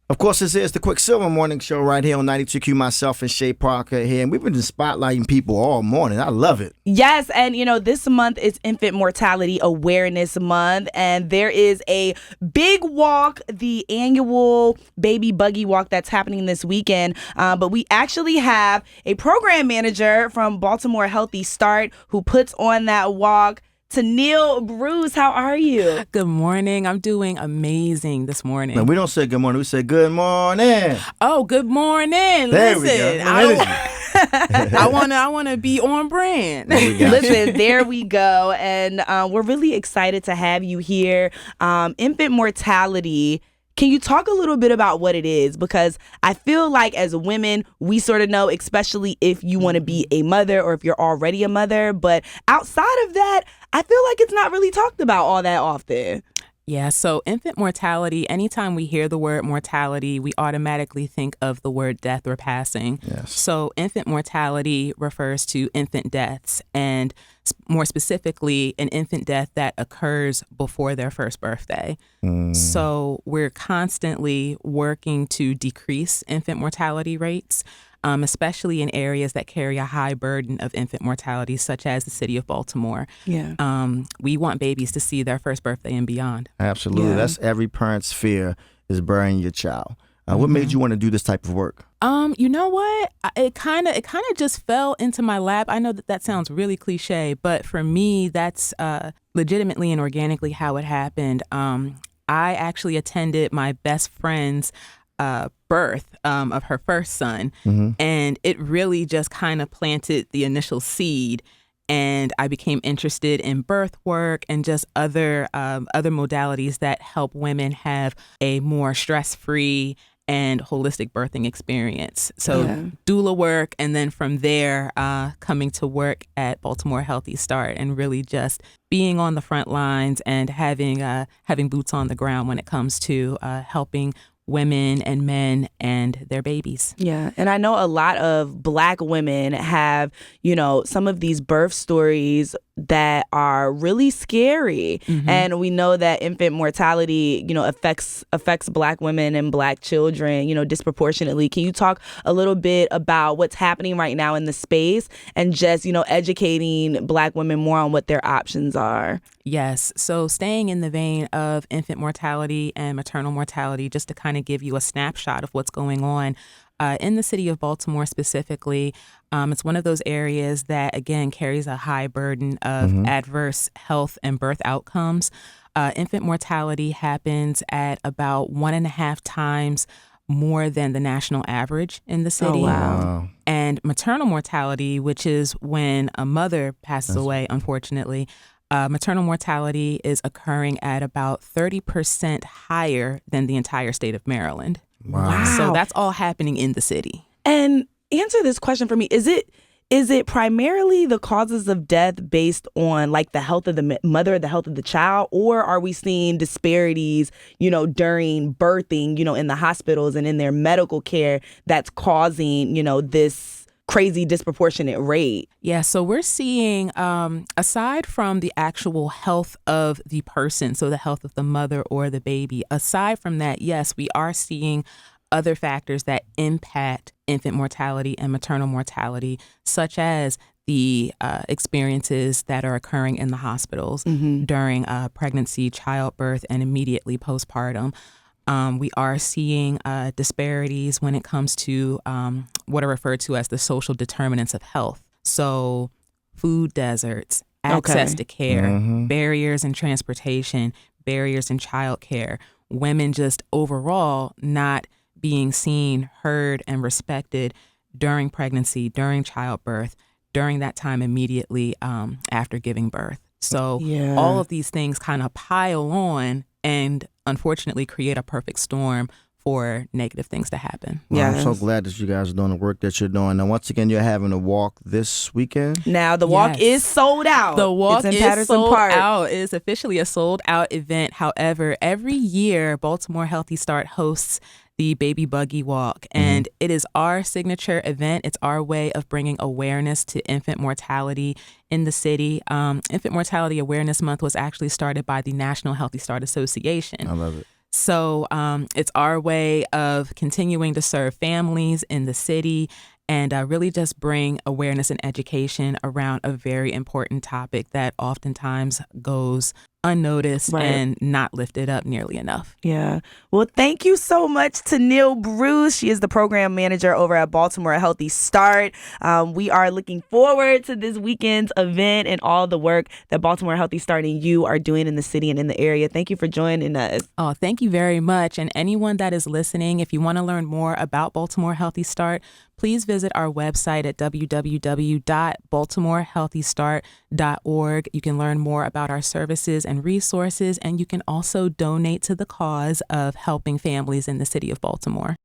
Of course, this is the Quicksilver Morning Show right here on 92Q. Myself and Shay Parker here, and we've been just spotlighting people all morning. I love it. Yes, and this month is Infant Mortality Awareness Month, and there is a big walk, the annual Baby Buggy Walk that's happening this weekend. But we actually have a program manager from Baltimore Healthy Start who puts on that walk. Tanil Bruce, how are you? Good morning. I'm doing amazing this morning. No, we don't say good morning. We say good morning. Oh, good morning. There Listen, we go. I want to be on brand. Listen, there we go. And we're really excited to have you here. Infant mortality. Can you talk a little bit about what it is? Because I feel like as women, we sort of know, especially if you want to be a mother or if you're already a mother. But outside of that, I feel like it's not really talked about all that often. Yeah, so infant mortality, anytime we hear the word mortality, we automatically think of the word death or passing. Yes. So infant mortality refers to infant deaths, and more specifically, an infant death that occurs before their first birthday. So we're constantly working to decrease infant mortality rates, especially in areas that carry a high burden of infant mortality, such as the city of Baltimore. Yeah. We want babies to see their first birthday and beyond. Absolutely. Yeah. That's every parent's fear, is burying your child. What made you want to do this type of work? You know what? It kind of just fell into my lap. I know that sounds really cliche, but for me, that's legitimately and organically how it happened. I actually attended my best friend's birth of her first son, and it really just kind of planted the initial seed. And I became interested in birth work and just other modalities that help women have a more stress-free and holistic birthing experience. So doula work, and then from there, coming to work at Baltimore Healthy Start and really just being on the front lines and having boots on the ground when it comes to helping women and men and their babies. Yeah. And I know a lot of Black women have, some of these birth stories that are really scary. And we know that infant mortality, affects Black women and Black children, disproportionately. Can you talk a little bit about what's happening right now in the space and just, educating Black women more on what their options are? Yes. So staying in the vein of infant mortality and maternal mortality, just to kind of give you a snapshot of what's going on in the city of Baltimore specifically, it's one of those areas that, again, carries a high burden of adverse health and birth outcomes. Infant mortality happens at about 1.5 times more than the national average in the city. Oh, wow. And maternal mortality, which is when a mother passes away, unfortunately, maternal mortality is occurring at about 30% higher than the entire state of Maryland. Wow. So that's all happening in the city. And answer this question for me. Is it primarily the causes of death based on like the health of the mother, the health of the child, or are we seeing disparities, during birthing, in the hospitals and in their medical care that's causing, this crazy disproportionate rate? Yeah, so we're seeing, aside from the actual health of the person, so the health of the mother or the baby, aside from that, yes, we are seeing other factors that impact infant mortality and maternal mortality, such as the experiences that are occurring in the hospitals during pregnancy, childbirth, and immediately postpartum. We are seeing disparities when it comes to what are referred to as the social determinants of health. So food deserts, access to care, barriers in transportation, barriers in childcare, women just overall not being seen, heard, and respected during pregnancy, during childbirth, during that time immediately after giving birth. So all of these things kind of pile on and unfortunately create a perfect storm for negative things to happen. Well, I'm so glad that you guys are doing the work that you're doing. Now, once again, you're having a walk this weekend. Now, the walk is sold out. The walk it's in is Patterson sold Park. out. It is officially a sold out event. However, every year, Baltimore Healthy Start hosts the Baby Buggy Walk, and it is our signature event. It's our way of bringing awareness to infant mortality in the city. Infant Mortality Awareness Month was actually started by the National Healthy Start Association. I love it. So it's our way of continuing to serve families in the city and really just bring awareness and education around a very important topic that oftentimes goes unnoticed and not lifted up nearly enough. Yeah. Well, thank you so much to Neil Bruce. She is the program manager over at Baltimore Healthy Start. We are looking forward to this weekend's event and all the work that Baltimore Healthy Start and you are doing in the city and in the area. Thank you for joining us. Oh, thank you very much. And anyone that is listening, if you want to learn more about Baltimore Healthy Start, please visit our website at www.baltimorehealthystart.org. You can learn more about our services and resources, and you can also donate to the cause of helping families in the city of Baltimore.